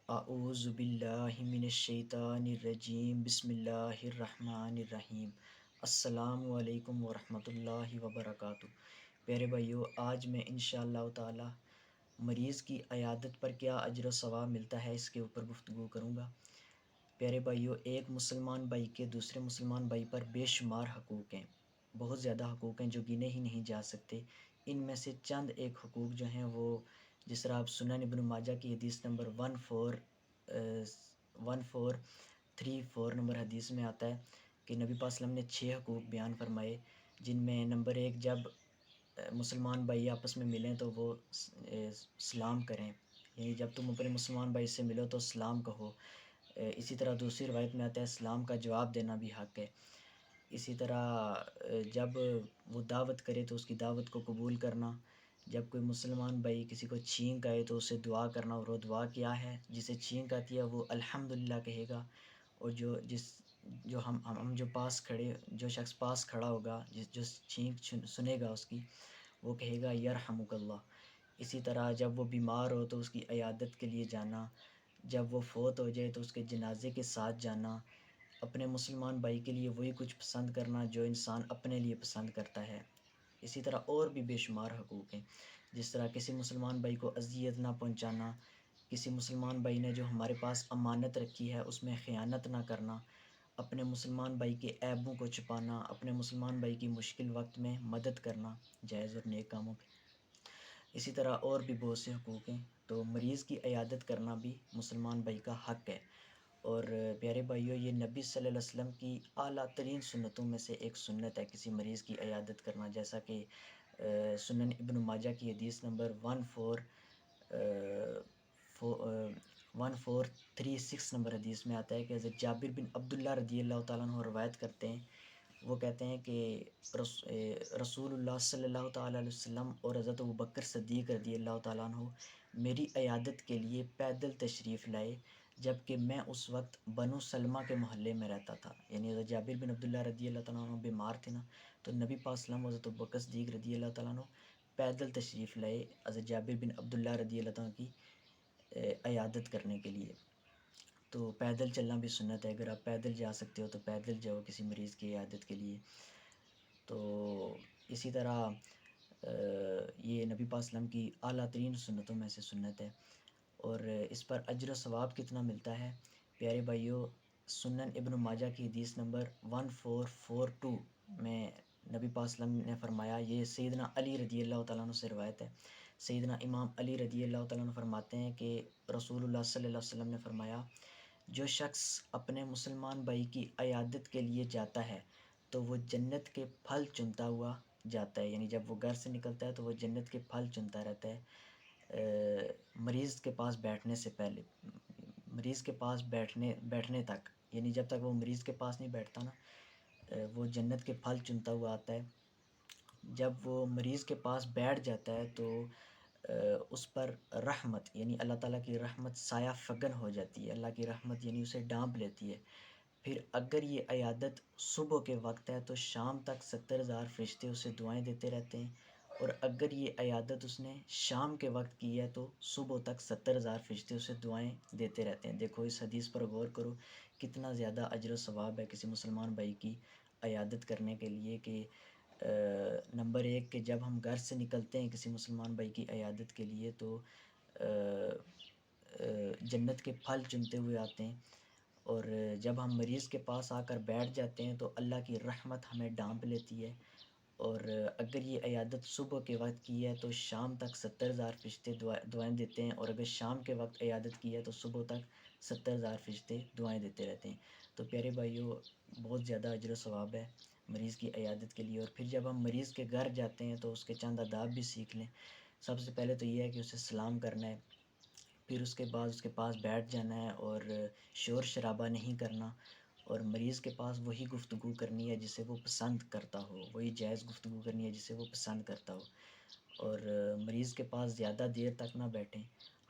اعوذ باللہ من الشیطان الرجیم، بسم اللہ الرحمن الرحیم۔ السلام علیکم ورحمۃ اللہ وبرکاتہ۔ پیارے بھائیو، آج میں انشاءاللہ تعالی مریض کی عیادت پر کیا اجر و ثواب ملتا ہے اس کے اوپر گفتگو کروں گا۔ پیارے بھائیو، ایک مسلمان بھائی کے دوسرے مسلمان بھائی پر بے شمار حقوق ہیں، بہت زیادہ حقوق ہیں جو گنے ہی نہیں جا سکتے۔ ان میں سے چند ایک حقوق جو ہیں وہ جس طرح آپ سنن ابن ماجہ کی حدیث نمبر 1434 نمبر حدیث میں آتا ہے کہ نبی پاک صلی اللہ علیہ وسلم نے 6 حقوق بیان فرمائے، جن میں نمبر 1، جب مسلمان بھائی آپس میں ملیں تو وہ سلام کریں، یعنی جب تم اپنے مسلمان بھائی سے ملو تو سلام کہو۔ اسی طرح دوسری روایت میں آتا ہے سلام کا جواب دینا بھی حق ہے۔ اسی طرح جب وہ دعوت کرے تو اس کی دعوت کو قبول کرنا۔ جب کوئی مسلمان بھائی کسی کو چھینک آئے تو اسے دعا کرنا، اور وہ دعا کیا ہے، جسے چھینک آتی ہے وہ الحمدللہ کہے گا، اور جو ہم جو شخص پاس کھڑا ہوگا، جو چھینک سنے گا اس کی، وہ کہے گا یرحمک اللہ۔ اسی طرح جب وہ بیمار ہو تو اس کی عیادت کے لیے جانا، جب وہ فوت ہو جائے تو اس کے جنازے کے ساتھ جانا، اپنے مسلمان بھائی کے لیے وہی کچھ پسند کرنا جو انسان اپنے لیے پسند کرتا ہے۔ اسی طرح اور بھی بے شمار حقوق ہیں، جس طرح کسی مسلمان بھائی کو اذیت نہ پہنچانا، کسی مسلمان بھائی نے جو ہمارے پاس امانت رکھی ہے اس میں خیانت نہ کرنا، اپنے مسلمان بھائی کے عیبوں کو چھپانا، اپنے مسلمان بھائی کی مشکل وقت میں مدد کرنا جائز اور نیک کاموں پہ۔ اسی طرح اور بھی بہت سے حقوق ہیں، تو مریض کی عیادت کرنا بھی مسلمان بھائی کا حق ہے۔ اور پیارے بھائیو، یہ نبی صلی اللہ علیہ وسلم کی اعلیٰ ترین سنتوں میں سے ایک سنت ہے کسی مریض کی عیادت کرنا، جیسا کہ سنن ابن ماجہ کی حدیث نمبر 1436 نمبر حدیث میں آتا ہے کہ حضرت جابر بن عبداللہ رضی اللہ تعالیٰ عنہ روایت کرتے ہیں، وہ کہتے ہیں کہ رسول اللہ صلی اللہ تعالیٰ علیہ وسلم اور حضرت ابوبکر صدیق رضی اللہ تعالیٰ عنہ میری عیادت کے لیے پیدل تشریف لائے، جبکہ میں اس وقت بنو سلمہ کے محلے میں رہتا تھا۔ یعنی حضرت جابر بن عبداللہ رضی اللہ تعالیٰ عنہ بیمار تھے نا، تو نبی پاک صلی اللہ علیہ وسلم حضرت ابوبکر صدیق رضی اللہ تعالیٰ عنہ پیدل تشریف لائے حضرت جابر بن عبداللہ رضی اللہ تعالیٰ کی عیادت کرنے کے لیے۔ تو پیدل چلنا بھی سنت ہے، اگر آپ پیدل جا سکتے ہو تو پیدل جاؤ کسی مریض کی عیادت کے لیے۔ تو اسی طرح یہ نبی پاک صلی اللہ علیہ وسلم کی اعلیٰ ترین سنتوں میں سے سنت ہے۔ اور اس پر اجر و ثواب کتنا ملتا ہے؟ پیارے بھائیو، سنن ابن ماجہ کی حدیث نمبر 1442 میں نبی پاک صلی اللہ علیہ وسلم نے فرمایا، یہ سیدنا علی رضی اللہ تعالیٰ عنہ سے روایت ہے، سیدنا امام علی رضی اللہ تعالیٰ عنہ فرماتے ہیں کہ رسول اللہ صلی اللہ علیہ وسلم نے فرمایا، جو شخص اپنے مسلمان بھائی کی عیادت کے لیے جاتا ہے تو وہ جنت کے پھل چنتا ہوا جاتا ہے، یعنی جب وہ گھر سے نکلتا ہے تو وہ جنت کے پھل چنتا رہتا ہے مریض کے پاس بیٹھنے سے پہلے، مریض کے پاس بیٹھنے تک، یعنی جب تک وہ مریض کے پاس نہیں بیٹھتا نا، وہ جنت کے پھل چنتا ہوا آتا ہے۔ جب وہ مریض کے پاس بیٹھ جاتا ہے تو اس پر رحمت، یعنی اللہ تعالیٰ کی رحمت سایہ فگن ہو جاتی ہے، اللہ کی رحمت یعنی اسے ڈھانپ لیتی ہے۔ پھر اگر یہ عیادت صبح کے وقت ہے تو شام تک 70,000 فرشتے اسے دعائیں دیتے رہتے ہیں، اور اگر یہ عیادت اس نے شام کے وقت کی ہے تو صبح تک 70,000 فرشتے اسے دعائیں دیتے رہتے ہیں۔ دیکھو اس حدیث پر غور کرو، کتنا زیادہ اجر و ثواب ہے کسی مسلمان بھائی کی عیادت کرنے کے لیے کہ نمبر 1 کہ جب ہم گھر سے نکلتے ہیں کسی مسلمان بھائی کی عیادت کے لیے تو جنت کے پھل چنتے ہوئے آتے ہیں، اور جب ہم مریض کے پاس آ کر بیٹھ جاتے ہیں تو اللہ کی رحمت ہمیں ڈھانپ لیتی ہے، اور اگر یہ عیادت صبح کے وقت کی ہے تو شام تک 70,000 فرشتے دعائیں دیتے ہیں، اور اگر شام کے وقت عیادت کی ہے تو صبح تک 70,000 فرشتے دعائیں دیتے رہتے ہیں۔ تو پیارے بھائیو، بہت زیادہ اجر و ثواب ہے مریض کی عیادت کے لیے۔ اور پھر جب ہم مریض کے گھر جاتے ہیں تو اس کے چند آداب بھی سیکھ لیں۔ سب سے پہلے تو یہ ہے کہ اسے سلام کرنا ہے، پھر اس کے بعد اس کے پاس بیٹھ جانا ہے اور شور شرابہ نہیں کرنا، اور مریض کے پاس وہی گفتگو کرنی ہے جسے وہ پسند کرتا ہو، وہی جائز گفتگو کرنی ہے جسے وہ پسند کرتا ہو، اور مریض کے پاس زیادہ دیر تک نہ بیٹھیں۔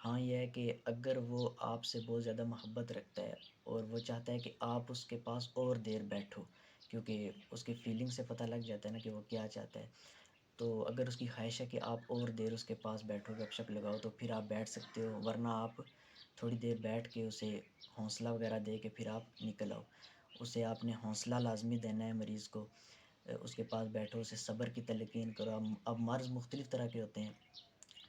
ہاں یہ ہے کہ اگر وہ آپ سے بہت زیادہ محبت رکھتا ہے اور وہ چاہتا ہے کہ آپ اس کے پاس اور دیر بیٹھو، کیونکہ اس کی فیلنگ سے پتہ لگ جاتا ہے نا کہ وہ کیا چاہتا ہے، تو اگر اس کی خواہش ہے کہ آپ اور دیر اس کے پاس بیٹھو، گپ شپ لگاؤ، تو پھر آپ بیٹھ سکتے ہو، ورنہ آپ تھوڑی دیر بیٹھ کے اسے حوصلہ وغیرہ دے کے پھر آپ نکل آؤ. اسے آپ نے حوصلہ لازمی دینا ہے مریض کو. اس کے پاس بیٹھو، اسے صبر کی تلقین کرو. اب مرض مختلف طرح کے ہوتے ہیں.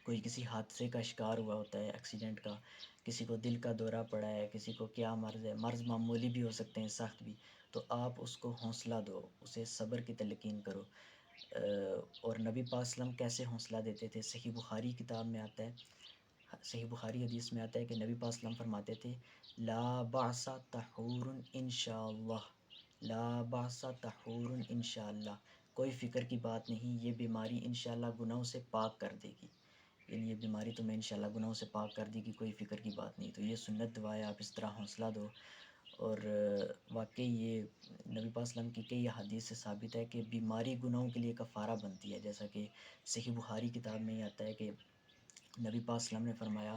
کوئی کسی حادثے کا شکار ہوا ہوتا ہے، ایکسیڈنٹ کا، کسی کو دل کا دورہ پڑا ہے، کسی کو کیا مرض ہے. مرض معمولی بھی ہو سکتے ہیں، سخت بھی. تو آپ اس کو حوصلہ دو، اسے صبر کی تلقین کرو. اور نبی پاک صلی اللہ علیہ وسلم کیسے حوصلہ دیتے تھے؟ صحیح بخاری کتاب میں آتا ہے، صحیح بخاری حدیث میں آتا ہے کہ نبی پاک صلی اللہ علیہ وسلم فرماتے تھے لا بعث طہور انشاءاللہ، لا بعث طہور انشاءاللہ، کوئی فکر کی بات نہیں، یہ بیماری انشاءاللہ گناہوں سے پاک کر دے گی. یعنی یہ بیماری تمہیں انشاءاللہ گناہوں سے پاک کر دے گی، کوئی فکر کی بات نہیں. تو یہ سنت دعا ہے، آپ اس طرح حوصلہ دو. اور واقعی یہ نبی پاک صلی اللہ علیہ وسلم کی کئی احادیث سے ثابت ہے کہ بیماری گناہوں کے لیے کفارہ بنتی ہے. جیسا کہ صحیح بخاری کتاب میں ہی آتا ہے کہ نبی پاک صلی اللہ علیہ وسلم نے فرمایا،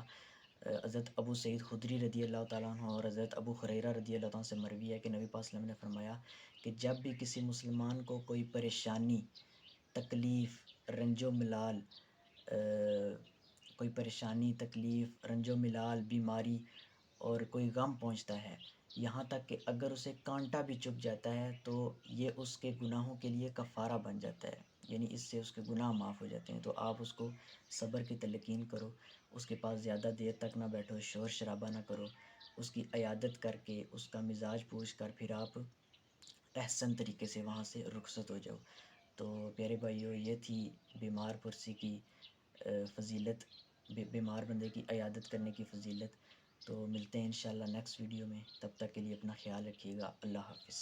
حضرت ابو سعید خدری رضی اللہ تعالیٰ عنہ اور حضرت ابو ہریرہ رضی اللہ تعالیٰ عنہ سے مروی ہے کہ نبی پاک صلی اللہ علیہ وسلم نے فرمایا کہ جب بھی کسی مسلمان کو کوئی پریشانی، تکلیف، رنج و ملال، کوئی پریشانی، تکلیف، رنج و ملال، بیماری اور کوئی غم پہنچتا ہے، یہاں تک کہ اگر اسے کانٹا بھی چبھ جاتا ہے تو یہ اس کے گناہوں کے لیے کفارہ بن جاتا ہے. یعنی اس سے اس کے گناہ معاف ہو جاتے ہیں. تو آپ اس کو صبر کی تلقین کرو، اس کے پاس زیادہ دیر تک نہ بیٹھو، شور شرابہ نہ کرو. اس کی عیادت کر کے، اس کا مزاج پوچھ کر پھر آپ احسن طریقے سے وہاں سے رخصت ہو جاؤ. تو پیارے بھائیو، یہ تھی بیمار پرسی کی فضیلت، بیمار بندے کی عیادت کرنے کی فضیلت. تو ملتے ہیں انشاءاللہ نیکسٹ ویڈیو میں. تب تک کے لیے اپنا خیال رکھیے گا. اللہ حافظ.